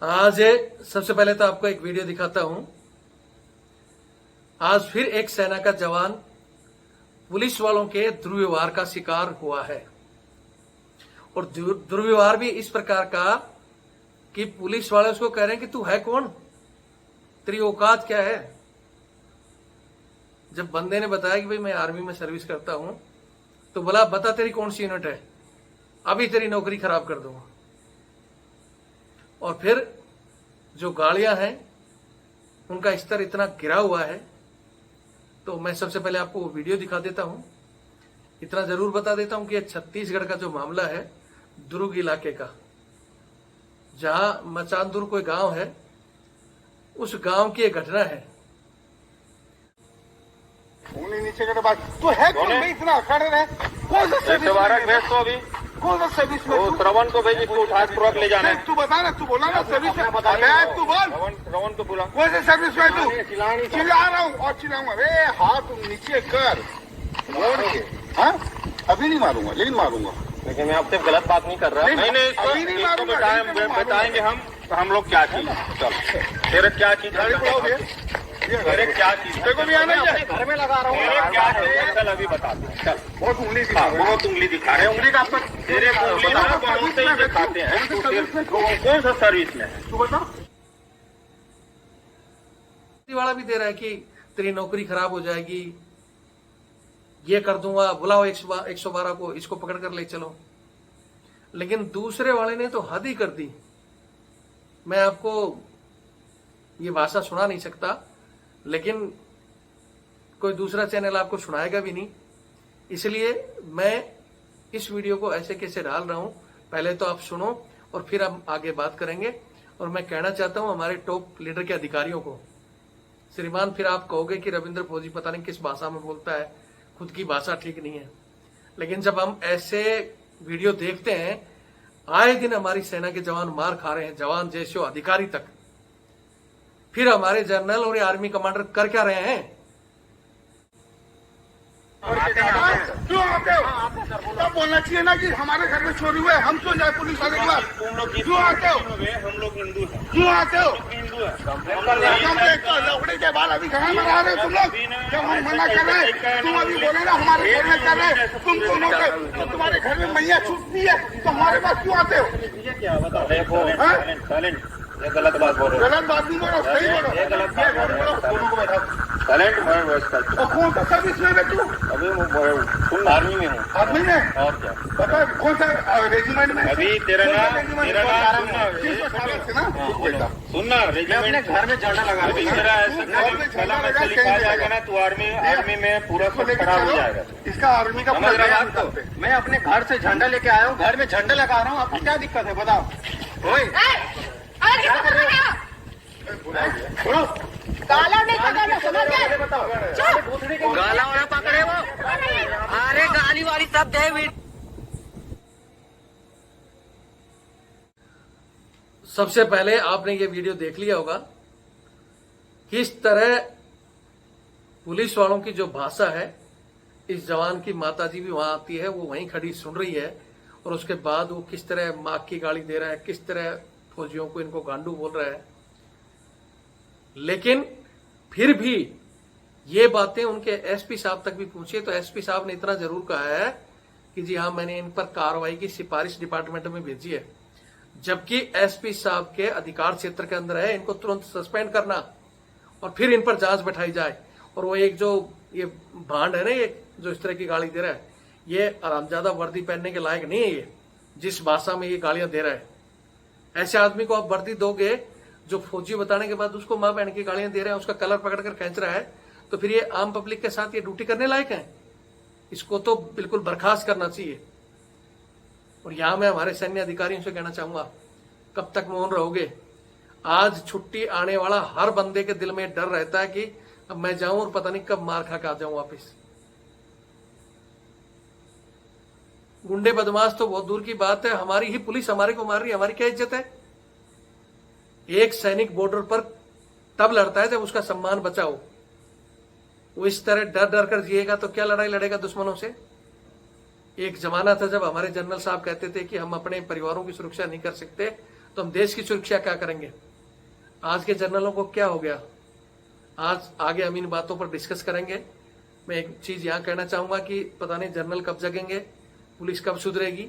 आज सबसे पहले तो आपको एक वीडियो दिखाता हूं। आज फिर एक सेना का जवान पुलिस वालों के दुर्व्यवहार का शिकार हुआ है और दुर्व्यवहार भी इस प्रकार का कि पुलिस वाले उसको कह रहे हैं कि तू है कौन, तेरी औकात क्या है। जब बंदे ने बताया कि भाई मैं आर्मी में सर्विस करता हूं तो बोला बता तेरी कौन सी यूनिट है, अभी तेरी नौकरी खराब कर दूंगा। और फिर जो गाड़ियां हैं उनका स्तर इतना गिरा हुआ है। तो मैं सबसे पहले आपको वो वीडियो दिखा देता हूं। इतना जरूर बता देता हूं कि छत्तीसगढ़ का जो मामला है दुर्ग इलाके का, जहां मचानदुर कोई गांव है, उस गांव की एक घटना है। नीचे का बात तो है कौन भाई, इतना खड़े रहे कौन सा सर्विस भेज तो अभी कौन सा सर्विस में श्रवण को भेज, इसको उठा तुरंत ले जाना है। तू बता ना, तू बोला ना सर्विस में, तू बोल श्रवण को बोला कौन सा सर्विस में तू चिल्ला रहा हूँ और चिल्लाऊंगा। अरे हाथ नीचे कर मोड़ के, हाँ अभी नहीं मारूंगा लेकिन मारूंगा। लेकिन मैं आपसे गलत बात नहीं कर रहा। नहीं अभी नहीं मारूंगा, बताएंगे हम लोग क्या चीज। चल तेरे क्या चीज अरे क्या चीज देखो भी आना घर में लगा रहा हूँ क्या है। चल अभी बता दो। चल बहुत उंगली बहुत उंगली दिखा रहे, उंगली का आपको तेरे उंगली ना बहुत से ही दिखाते हैं। कौन सा सर्विस में है तू बता। वाला भी दे रहा है कि तेरी नौकरी खराब हो जाएगी, ये कर दूंगा, बुलाओ 112 को, इसको पकड़ कर ले चलो। लेकिन दूसरे वाले ने तो हद ही कर दी। मैं आपको ये भाषा सुना नहीं सकता, लेकिन कोई दूसरा चैनल आपको सुनाएगा भी नहीं। इसलिए मैं इस वीडियो को ऐसे कैसे डाल रहा हूं, पहले तो आप सुनो और फिर हम आगे बात करेंगे। और मैं कहना चाहता हूं हमारे टॉप लीडर के अधिकारियों को, श्रीमान फिर आप कहोगे कि रविंद्र फौजी पता नहीं किस भाषा में बोलता है, खुद की भाषा ठीक नहीं है। लेकिन जब हम ऐसे वीडियो देखते हैं, आए दिन हमारी सेना के जवान मार खा रहे हैं, जवान जैसे अधिकारी तक, फिर हमारे जनरल और आर्मी कमांडर कर क्या रहे हैं। क्यों आते हो? तब बोलना चाहिए ना कि हमारे घर में चोरी हुआ है, हम क्यों जाए पुलिस वाले के पास? क्यों आते हो? हम लोग हिंदू हैं। क्यों आते हो? हिंदू है। लौड़े के बाद अभी कहाँ मना रहे हो तुम लोग? जब हम मना कर रहे हैं तुम अभी बोले ना हमारे घर में कर रहे, तुम दोनों का तुम्हारे घर में मैया छूटती है तो हमारे पास क्यों आते हो? क्या बता ये गलत बात बोल रहे हो। गलत बात नहीं बोलो, सही बोलो। ये गलत बात बोल रहे हो। दोनों को बैठा टैलेंट मैं वेस्ट करता और कौन सा सर्विस में तू? अभी मैं आर्मी में हूँ। आदमी में और क्या बता कौन सा रेजिमेंट में? अभी तेरा नाम सुनना, रेजिमेंट घर में झंडा लगा तेरा ऐसा लिखा जाएगा ना, तू आर्मी में पूरा सब खराब हो जाएगा। इसका आर्मी का मैं अपने घर से झंडा लेके आया हूँ, घर में झंडा लगा रहा हूँ, आपको क्या दिक्कत है बताओ। गाला नहीं पकड़ना, समझ गए? गाला वाला पकड़े वो, अरे गाली वाली सब दे। सबसे पहले आपने ये वीडियो देख लिया होगा, किस तरह पुलिस वालों की जो भाषा है, इस जवान की माताजी भी वहां आती है, वो वहीं खड़ी सुन रही है, और उसके बाद वो किस तरह मां की गाली दे रहा है, किस तरह फौजियों को इनको गांडू बोल रहा है। लेकिन फिर भी ये बातें उनके एसपी साहब तक भी पहुंची, तो एसपी साहब ने इतना जरूर कहा है कि जी हाँ, मैंने इन पर कार्रवाई की सिफारिश डिपार्टमेंट में भेजी है। जबकि एसपी साहब के अधिकार क्षेत्र के अंदर है इनको तुरंत सस्पेंड करना और फिर इन पर जांच बैठाई जाए। और वो एक जो ये भांड है ना, ये जो इस तरह की गाली दे रहा है, ये आरामजादा वर्दी पहनने के लायक नहीं है। ये जिस भाषा में ये गालियां दे रहा है, ऐसे आदमी को आप वर्दी दोगे जो फौजी बताने के बाद उसको मां बहन की गालियां दे रहा है, उसका कलर पकड़कर खींच रहा है, तो फिर ये आम पब्लिक के साथ ये ड्यूटी करने लायक है? इसको तो बिल्कुल बर्खास्त करना चाहिए। और यहां मैं हमारे सैन्य अधिकारियों से कहना चाहूंगा, कब तक मौन रहोगे? आज छुट्टी आने वाला हर बंदे के दिल में डर रहता है कि अब मैं जाऊं और पता नहीं कब मार खा के आ जाऊं वापिस। गुंडे बदमाश तो बहुत दूर की बात है, हमारी ही पुलिस हमारे को मार रही है, हमारी क्या इज्जत है? एक सैनिक बॉर्डर पर तब लड़ता है जब उसका सम्मान बचा हो। वो इस तरह डर डर कर जिएगा तो क्या लड़ाई लड़ेगा दुश्मनों से? एक जमाना था जब हमारे जनरल साहब कहते थे कि हम अपने परिवारों की सुरक्षा नहीं कर सकते, तो हम देश की सुरक्षा क्या करेंगे? आज के जर्नलों को क्या हो गया? आज आगे हम इन बातों पर डिस्कस करेंगे। मैं एक चीज यहाँ कहना चाहूंगा कि पता नहीं जर्नल कब जगेंगे, पुलिस कब सुधरेगी,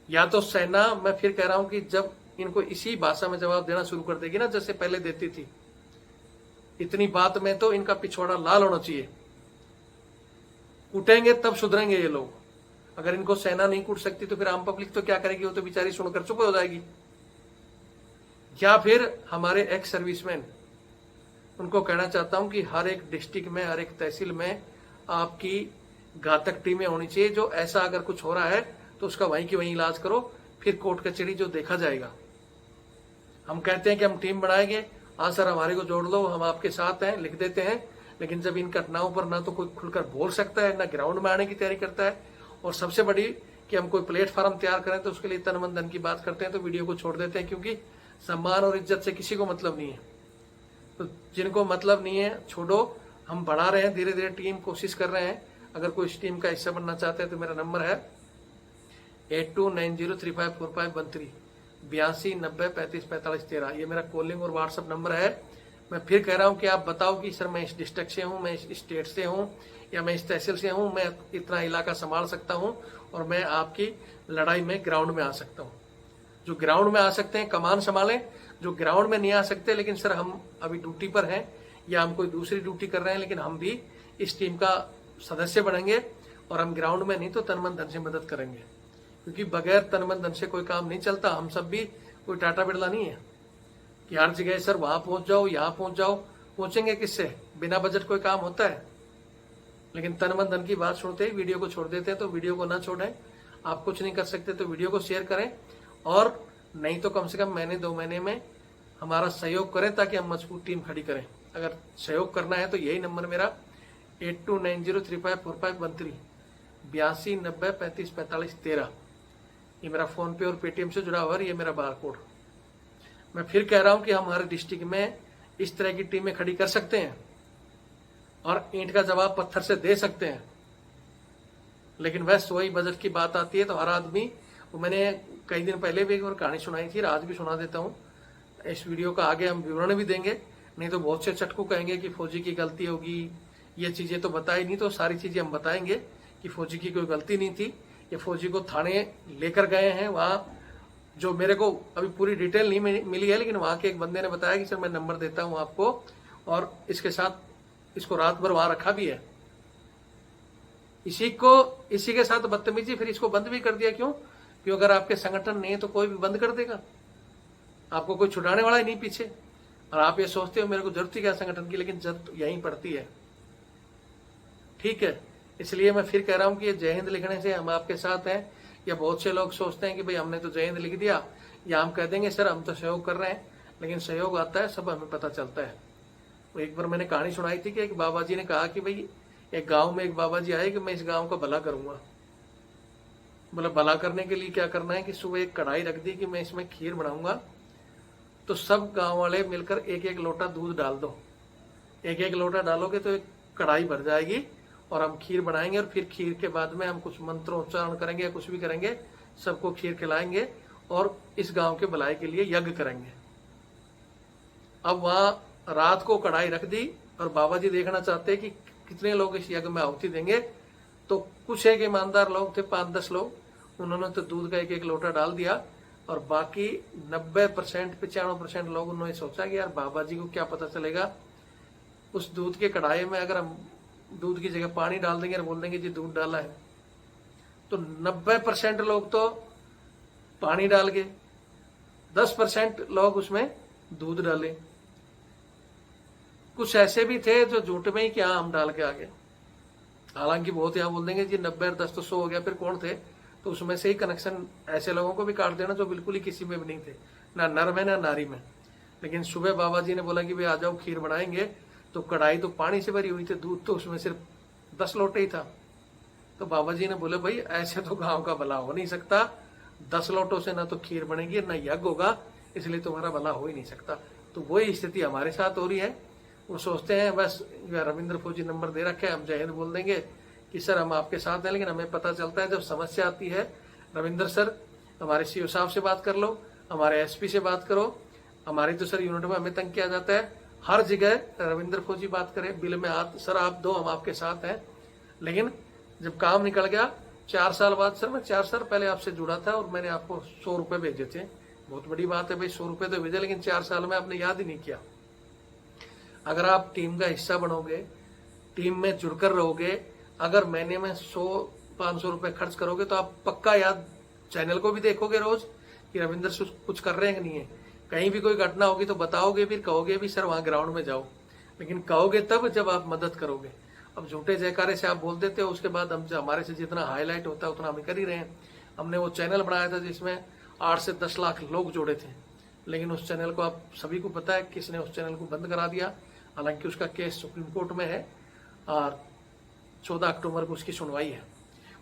या तो सेना, मैं फिर कह रहा हूं कि जब इनको इसी भाषा में जवाब देना शुरू कर देगी ना जैसे पहले देती थी, इतनी बात में तो इनका पिछवाड़ा लाल होना चाहिए। कूटेंगे तब सुधरेंगे ये लोग। अगर इनको सेना नहीं कूट सकती तो फिर आम पब्लिक तो क्या करेगी? वो तो बेचारी सुनकर चुप हो जाएगी। या फिर हमारे एक्स सर्विसमैन, उनको कहना चाहता हूं कि हर एक डिस्ट्रिक्ट में, हर एक तहसील में आपकी घातक टीमें होनी चाहिए। जो ऐसा अगर कुछ हो रहा है तो उसका वहीं की वहीं इलाज करो, फिर कोर्ट कचहरी जो देखा जाएगा। हम कहते हैं कि हम टीम बनाएंगे, हाँ सर हमारे को जोड़ लो, हम आपके साथ हैं, लिख देते हैं, लेकिन जब इन घटनाओं पर ना तो कोई खुलकर बोल सकता है, ना ग्राउंड में आने की तैयारी करता है, और सबसे बड़ी कि हम कोई प्लेटफॉर्म तैयार करें तो उसके लिए तन मन धन की बात करते हैं तो वीडियो को छोड़ देते हैं, क्योंकि सम्मान और इज्जत से किसी को मतलब नहीं है। तो जिनको मतलब नहीं है छोड़ो, हम बढ़ा रहे हैं धीरे धीरे टीम, कोशिश कर रहे हैं। अगर कोई इस टीम का हिस्सा बनना चाहते हैं तो मेरा नंबर है 8290354513 8290354513। ये मेरा कॉलिंग और व्हाट्सएप नंबर है। मैं फिर कह रहा हूं कि आप बताओ कि सर मैं इस डिस्ट्रिक्ट से हूं, मैं इस स्टेट से हूं, या मैं इस तहसील से हूं, मैं इतना इलाका संभाल सकता हूं और मैं आपकी लड़ाई में ग्राउंड में आ सकता हूं। जो ग्राउंड में आ सकते हैं कमान संभालें, जो ग्राउंड में नहीं आ सकते लेकिन सर हम अभी ड्यूटी पर हैं या हम कोई दूसरी ड्यूटी कर रहे हैं, लेकिन हम भी इस टीम का सदस्य बनेंगे और हम ग्राउंड में नहीं तो तन मन धन से मदद करेंगे, क्योंकि बगैर तन मन धन से कोई काम नहीं चलता। हम सब भी कोई टाटा बिरला नहीं है कि हर जगह सर वहां पहुंच जाओ, यहां पहुंच जाओ। पहुंचेंगे किससे? बिना बजट कोई काम होता है? लेकिन तन मन धन की बात सुनते ही वीडियो को छोड़ देते हैं। तो वीडियो को ना छोड़ें। आप कुछ नहीं कर सकते तो वीडियो को शेयर करें, और नहीं तो कम से कम महीने 2 महीने में हमारा सहयोग करें ताकि हम मजबूत टीम खड़ी करें। अगर सहयोग करना है तो यही नंबर मेरा 8290354513 8290354513। ये मेरा फोन पे और पेटीएम से जुड़ा हुआ है, ये मेरा बारकोड। मैं फिर कह रहा हूं कि हम हर डिस्ट्रिक्ट में इस तरह की टीमें खड़ी कर सकते हैं और ईंट का जवाब पत्थर से दे सकते हैं। लेकिन वह वही बजट की बात आती है तो हर आदमी, मैंने कई दिन पहले भी एक बार कहानी सुनाई थी, आज भी सुना देता हूं। इस वीडियो का आगे हम विवरण भी देंगे, नहीं तो बहुत से चटकू कहेंगे कि फौजी की गलती होगी, ये चीजें तो बताई नहीं। तो सारी चीजें हम बताएंगे कि फौजी की कोई गलती नहीं थी। ये फौजी को थाने लेकर गए हैं, वहां जो मेरे को अभी पूरी डिटेल नहीं मिली है, लेकिन वहां के एक बंदे ने बताया कि सर मैं नंबर देता हूं आपको, और इसके साथ इसको रात भर वहां रखा भी है। इसी के साथ बदतमीजी, फिर इसको बंद भी कर दिया। क्यों? क्योंकि अगर आपके संगठन नहीं है तो कोई भी बंद कर देगा, आपको कोई छुड़ाने वाला ही नहीं पीछे। और आप ये सोचते हो मेरे को जरूरत ही क्या संगठन की, लेकिन जरूरत यहीं पड़ती है। ठीक है, इसलिए मैं फिर कह रहा हूं कि ये जय हिंद लिखने से हम आपके साथ हैं। या बहुत से लोग सोचते हैं कि भाई हमने तो जय हिंद लिख दिया, या हम कह देंगे सर हम तो सहयोग कर रहे हैं, लेकिन सहयोग आता है सब हमें पता चलता है। तो एक बार मैंने कहानी सुनाई थी कि एक बाबा जी ने कहा कि भाई एक गांव में एक बाबा जी आए कि मैं इस गांव का भला करूंगा। बोला भला करने के लिए क्या करना है कि सुबह एक कढ़ाई रख दी कि मैं इसमें खीर बनाऊंगा, तो सब गांव वाले मिलकर एक एक लोटा दूध डाल दो। एक एक लोटा डालोगे तो एक कढ़ाई भर जाएगी और हम खीर बनाएंगे, और फिर खीर के बाद में हम कुछ मंत्रोच्चारण करेंगे या कुछ भी करेंगे, सबको खीर खिलाएंगे और इस गांव के भलाई के लिए यज्ञ करेंगे। अब वहां रात को कढ़ाई रख दी और बाबा जी देखना चाहते हैं कि कितने लोग इस यज्ञ में आहुति देंगे। तो कुछ एक ईमानदार लोग थे, 5-10 लोग, उन्होंने तो दूध का एक एक लोटा डाल दिया, और बाकी 90% 95% लोग उन्होंने सोचा कि यार बाबा जी को क्या पता चलेगा, उस दूध के कढ़ाई में अगर हम दूध की जगह पानी डाल देंगे और बोल देंगे जी दूध डाला है, तो 90% लोग तो पानी डाल गए, 10% लोग उसमें दूध डाले। कुछ ऐसे भी थे जो झूठ में ही क्या हम डाल के आ गए। हालांकि बहुत यहाँ बोल देंगे जी 90 और 10 तो 100 हो गया, फिर कौन थे? तो उसमें से ही कनेक्शन ऐसे लोगों को भी काट देना जो बिल्कुल ही किसी में भी नहीं थे, ना नर में ना नारी में। लेकिन सुबह बाबा जी ने बोला कि भाई आ जाओ खीर बनाएंगे, तो कढ़ाई तो पानी से भरी हुई थी, दूध तो उसमें सिर्फ 10 लोटे ही था। तो बाबा जी ने बोले भाई ऐसे तो गांव का भला हो नहीं सकता, 10 लोटों से ना तो खीर बनेगी ना यज्ञ होगा, इसलिए तुम्हारा भला हो ही नहीं सकता। तो वही स्थिति हमारे साथ हो रही है। वो सोचते हैं बस रविंद्र फौजी नंबर दे रखे, हम जय हिंद बोल देंगे कि सर हम आपके साथ हैं, लेकिन हमें पता चलता है जब समस्या आती है, रविंद्र सर हमारे सीओ साहब से बात कर लो, हमारे एसपी से बात करो। हमारी तो सर यूनिट में हमें तंग किया जाता है हर जगह। रविंद्र फौजी बात करें, बिल में हाथ सर आप दो, हम आपके साथ हैं। लेकिन जब काम निकल गया 4 साल बाद, सर मैं 4 साल पहले आपसे जुड़ा था और मैंने आपको 100 रुपए भेजे थे। बहुत बड़ी बात है भाई, 100 रुपए तो भेजे, लेकिन 4 साल में आपने याद ही नहीं किया। अगर आप टीम का हिस्सा बनोगे, टीम में जुड़कर रहोगे, अगर महीने में 100-500 रुपए खर्च करोगे तो आप पक्का याद चैनल को भी देखोगे रोज कि रविंद्र कुछ कर रहे हैं कि नहीं है। कहीं भी कोई घटना होगी तो बताओगे, फिर कहोगे भी सर वहां ग्राउंड में जाओ। लेकिन कहोगे तब जब आप मदद करोगे। अब झूठे जयकारे से आप बोल देते हो, उसके बाद हम हमारे से जितना हाईलाइट होता है उतना हम कर ही रहे हैं। हमने वो चैनल बनाया था जिसमें 8 से 10 लाख लोग जुड़े थे, लेकिन उस चैनल को आप सभी को पता है किसने उस चैनल को बंद करा दिया। हालांकि उसका केस सुप्रीम कोर्ट में है और 14 अक्टूबर को उसकी सुनवाई है।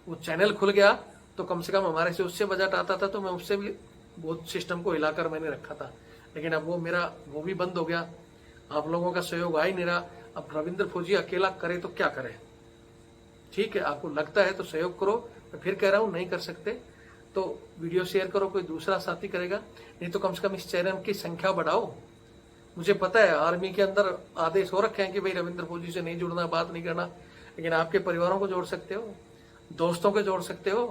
वो चैनल खुल गया तो कम से कम हमारे से उससे बजट आता था, तो मैं उससे भी बहुत सिस्टम को हिलाकर मैंने रखा था। लेकिन अब वो भी बंद हो गया। आप लोगों का सहयोग आ ही नहीं रहा। अब रविंद्र फौजी अकेला करे तो क्या करे। ठीक है, आपको लगता है तो सहयोग करो। मैं फिर कह रहा हूं, नहीं कर सकते तो वीडियो शेयर करो, कोई दूसरा साथी करेगा। नहीं तो कम से कम इस चैनल की संख्या बढ़ाओ। मुझे पता है आर्मी के अंदर आदेश हो रखे हैं कि भाई रविंद्र फौजी से नहीं जुड़ना, बात नहीं करना, लेकिन आपके परिवारों को जोड़ सकते हो, दोस्तों को जोड़ सकते हो।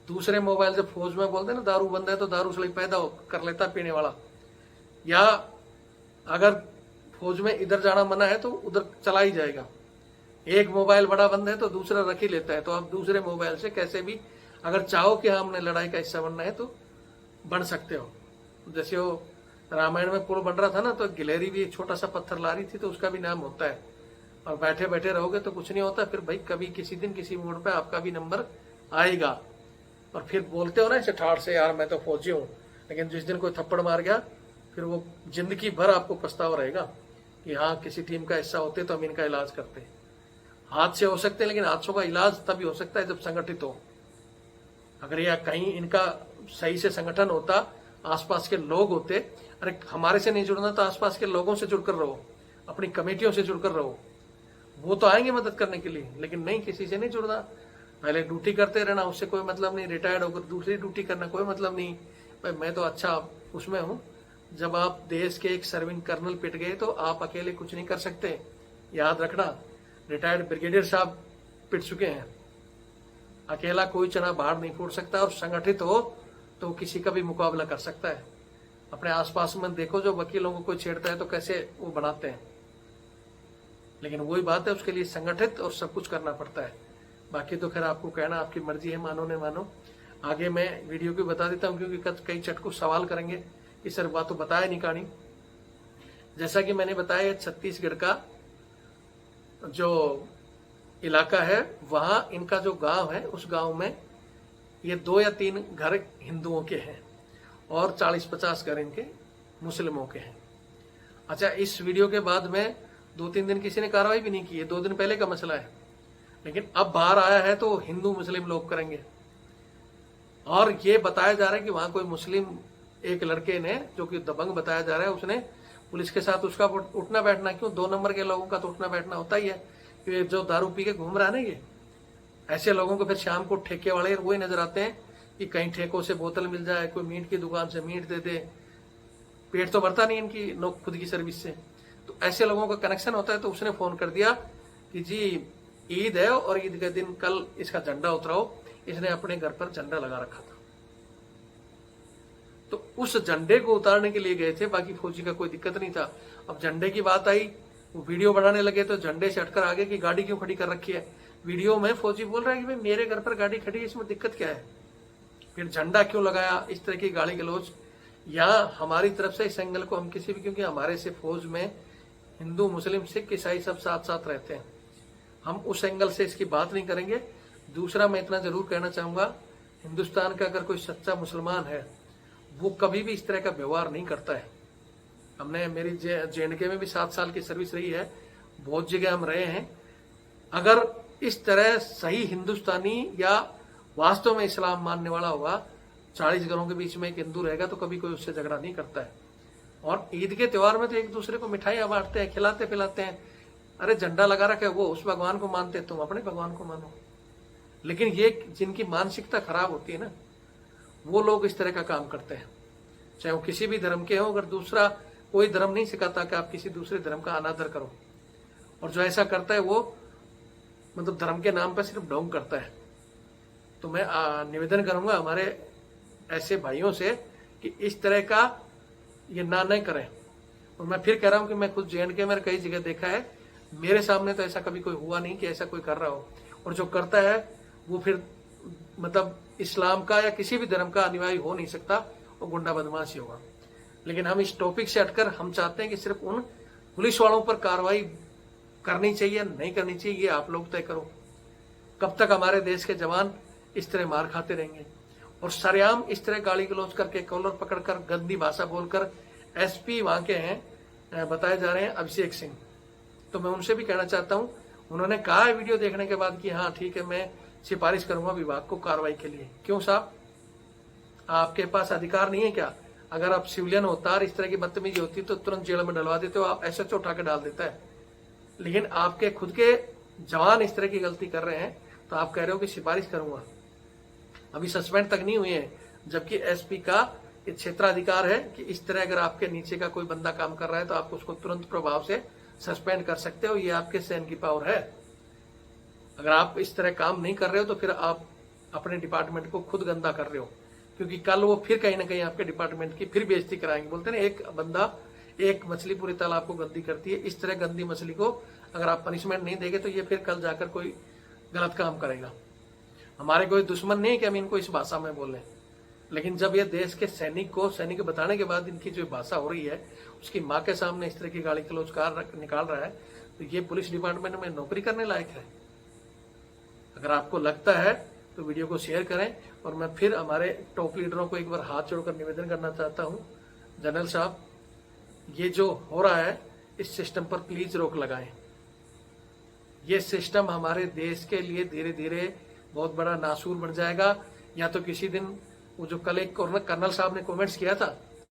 दूसरे मोबाइल से फौज में बोलते हैं ना दारू बंद है तो दारू से पैदा कर लेता पीने वाला, या अगर फौज में इधर जाना मना है तो उधर चला ही जाएगा। एक मोबाइल बड़ा बंद है तो दूसरा रख ही लेता है। तो आप दूसरे मोबाइल से कैसे भी अगर चाहो कि हाँ हमने लड़ाई का हिस्सा बनना है तो बन सकते हो। जैसे वो रामायण में पुल बन रहा था ना, तो गिलहरी भी एक छोटा सा पत्थर ला रही थी तो उसका भी नाम होता है। और बैठे बैठे रहोगे तो कुछ नहीं होता। फिर भाई कभी किसी दिन किसी मोड़ पे आपका भी नंबर आएगा। और फिर बोलते हो ना इसे ठाड़ से, यार मैं तो फौजी हूँ, लेकिन जिस दिन कोई थप्पड़ मार गया फिर वो जिंदगी भर आपको पछतावा रहेगा कि हाँ किसी टीम का हिस्सा होते तो हम इनका इलाज करते। हाथ से हो सकते हैं, लेकिन हादसों का इलाज तभी हो सकता है जब संगठित हो। अगर यह कहीं इनका सही से संगठन होता, आसपास के लोग होते, अरे हमारे से नहीं जुड़ना तो आसपास के लोगों से जुड़कर रहो, अपनी कमेटियों से जुड़कर रहो, वो तो आएंगे मदद करने के लिए। लेकिन नहीं, किसी से नहीं जुड़ना। पहले ड्यूटी करते रहना, उससे कोई मतलब नहीं। रिटायर्ड होकर दूसरी ड्यूटी करना कोई मतलब नहीं। भाई मैं तो अच्छा उसमें हूँ। जब आप देश के एक सर्विंग कर्नल पिट गए तो आप अकेले कुछ नहीं कर सकते, याद रखना। रिटायर्ड ब्रिगेडियर साहब पिट चुके हैं, अकेला कोई चना बाहर नहीं फोड़ सकता। और संगठित हो तो किसी का भी मुकाबला कर सकता है। अपने आसपास में देखो, जो वकीलों को कोई छेड़ता है तो कैसे वो बनाते हैं। लेकिन वही बात है, उसके लिए संगठित और सब कुछ करना पड़ता है। बाकी तो खैर आपको कहना आपकी मर्जी है, मानो ने मानो। आगे मैं वीडियो को बता देता हूँ, क्योंकि कई चटकू सवाल करेंगे कि सर बात तो बताया नहीं कहानी। जैसा कि मैंने बताया, छत्तीसगढ़ का जो इलाका है वहां इनका जो गांव है, उस गांव में ये 2 या 3 घर हिंदुओं के हैं और 40-50 घर इनके मुस्लिमों के हैं। अच्छा, इस वीडियो के बाद में 2-3 दिन किसी ने कार्रवाई भी नहीं की है, 2 दिन पहले का मसला है। लेकिन अब बाहर आया है तो हिंदू मुस्लिम लोग करेंगे। और ये बताया जा रहा है कि वहां कोई मुस्लिम एक लड़के ने, जो कि दबंग बताया जा रहा है, उसने पुलिस के साथ उसका उठना बैठना, क्यों 2 नंबर के लोगों का तो उठना बैठना होता ही है। कि जो दारू पी के घूम रहा है ना, ये ऐसे लोगों को फिर शाम को ठेके वाले वही नजर आते हैं कि कहीं ठेकों से बोतल मिल जाए, कोई मीट की दुकान से मीट दे दे। पेट तो भरता नहीं इनकी खुद की सर्विस से, तो ऐसे लोगों का कनेक्शन होता है। तो उसने फोन कर दिया कि जी ईद है और ईद के दिन कल इसका झंडा उतराओ। इसने अपने घर पर झंडा लगा रखा था, तो उस झंडे को उतारने के लिए गए थे। बाकी फौजी का कोई दिक्कत नहीं था। अब झंडे की बात आई, वो वीडियो बनाने लगे तो झंडे से हटकर आगे की गाड़ी क्यों खड़ी कर रखी है। वीडियो में फौजी बोल रहा है कि भाई मेरे घर पर गाड़ी खड़ी है, इसमें दिक्कत क्या है, फिर झंडा क्यों लगाया। इस तरह की गाली गलौज या हमारी तरफ से इस एंगल को हम किसी भी, क्योंकि हमारे से फौज में हिंदू मुस्लिम सिख ईसाई सब साथ साथ रहते हैं, हम उस एंगल से इसकी बात नहीं करेंगे। दूसरा मैं इतना जरूर कहना चाहूंगा, हिंदुस्तान का अगर कोई सच्चा मुसलमान है वो कभी भी इस तरह का व्यवहार नहीं करता है। हमने, मेरी JNK में भी 7 साल की सर्विस रही है, बहुत जगह हम रहे हैं। अगर इस तरह सही हिंदुस्तानी या वास्तव में इस्लाम मानने वाला होगा, 40 घरों के बीच में एक हिंदू रहेगा तो कभी कोई उससे झगड़ा नहीं करता है। और ईद के त्योहार में तो एक दूसरे को मिठाइयां बांटते हैं, खिलाते पिलाते हैं। अरे झंडा लगा रखा है, वो उस भगवान को मानते, तुम अपने भगवान को मानो। लेकिन ये जिनकी मानसिकता खराब होती है ना, वो लोग इस तरह का काम करते हैं। चाहे वो किसी भी धर्म के हो। अगर दूसरा कोई धर्म नहीं सिखाता कि आप किसी दूसरे धर्म का अनादर करो, और जो ऐसा करता है वो मतलब धर्म के नाम पर सिर्फ ढोंग करता है। तो मैं निवेदन करूंगा हमारे ऐसे भाइयों से कि इस तरह का ये ना नहीं करें। और मैं फिर कह रहा हूं कि मैं खुद JNK में कई जगह देखा है, मेरे सामने तो ऐसा कभी कोई हुआ नहीं कि ऐसा कोई कर रहा हो, और जो करता है वो फिर मतलब इस्लाम का या किसी भी धर्म का अनुयायी हो नहीं सकता, वो गुंडा बदमाश ही होगा। लेकिन हम इस टॉपिक से हटकर हम चाहते हैं कि सिर्फ उन पुलिस वालों पर कार्रवाई करनी चाहिए, नहीं करनी चाहिए, ये आप लोग तय करो। कब तक हमारे देश के जवान इस तरह मार खाते रहेंगे? और सरेआम इस तरह गाली गलौज करके, कॉलर पकड़कर, गंदी भाषा बोलकर SP वहां के हैं बताए जा रहे हैं अभिषेक सिंह। तो मैं उनसे भी कहना चाहता हूं, उन्होंने कहा है वीडियो देखने के बाद कि हाँ ठीक है, मैं सिफारिश करूंगा विभाग को कार्रवाई के लिए। क्यों साहब, आपके पास अधिकार नहीं है क्या? अगर आप सिविलियन होता और इस तरह की बदतमीजी होती तो तुरंत जेल में डलवा देते हो, आप SHO उठा के डाल देता है। लेकिन आपके खुद के जवान इस तरह की गलती कर रहे हैं तो आप कह रहे हो कि सिफारिश करूंगा। अभी सस्पेंड तक नहीं हुई है, जबकि SP का ये क्षेत्राधिकार है कि इस तरह अगर आपके नीचे का कोई बंदा काम कर रहा है तो आप उसको तुरंत प्रभाव से सस्पेंड कर सकते हो। ये आपके सहन की पावर है। अगर आप इस तरह काम नहीं कर रहे हो तो फिर आप अपने डिपार्टमेंट को खुद गंदा कर रहे हो, क्योंकि कल वो फिर कहीं ना कहीं आपके डिपार्टमेंट की फिर बेइज्जती कराएंगे। बोलते हैं ना, एक बंदा एक मछली पूरी तालाब को गंदी करती है, इस तरह गंदी मछली को अगर आप पनिशमेंट नहीं देंगे तो ये फिर कल जाकर कोई गलत काम करेगा। हमारे कोई दुश्मन नहीं है कि हम इनको इस भाषा में बोलें, लेकिन जब ये देश के सैनिक बताने के बाद इनकी जो भाषा हो रही है, उसकी माँ के सामने इस तरह की गाली गलौज निकाल रहा है, तो ये पुलिस डिपार्टमेंट में नौकरी करने लायक है? अगर आपको लगता है तो वीडियो को शेयर करें। और मैं फिर हमारे टॉप लीडरों को एक बार हाथ जोड़कर निवेदन करना चाहता हूं, जनरल साहब, ये जो हो रहा है इस सिस्टम पर प्लीज रोक लगाएं। ये सिस्टम हमारे देश के लिए धीरे धीरे बहुत बड़ा नासूर बन जाएगा। या तो किसी दिन वो जो कल एक कर्नल साहब ने कमेंट्स किया था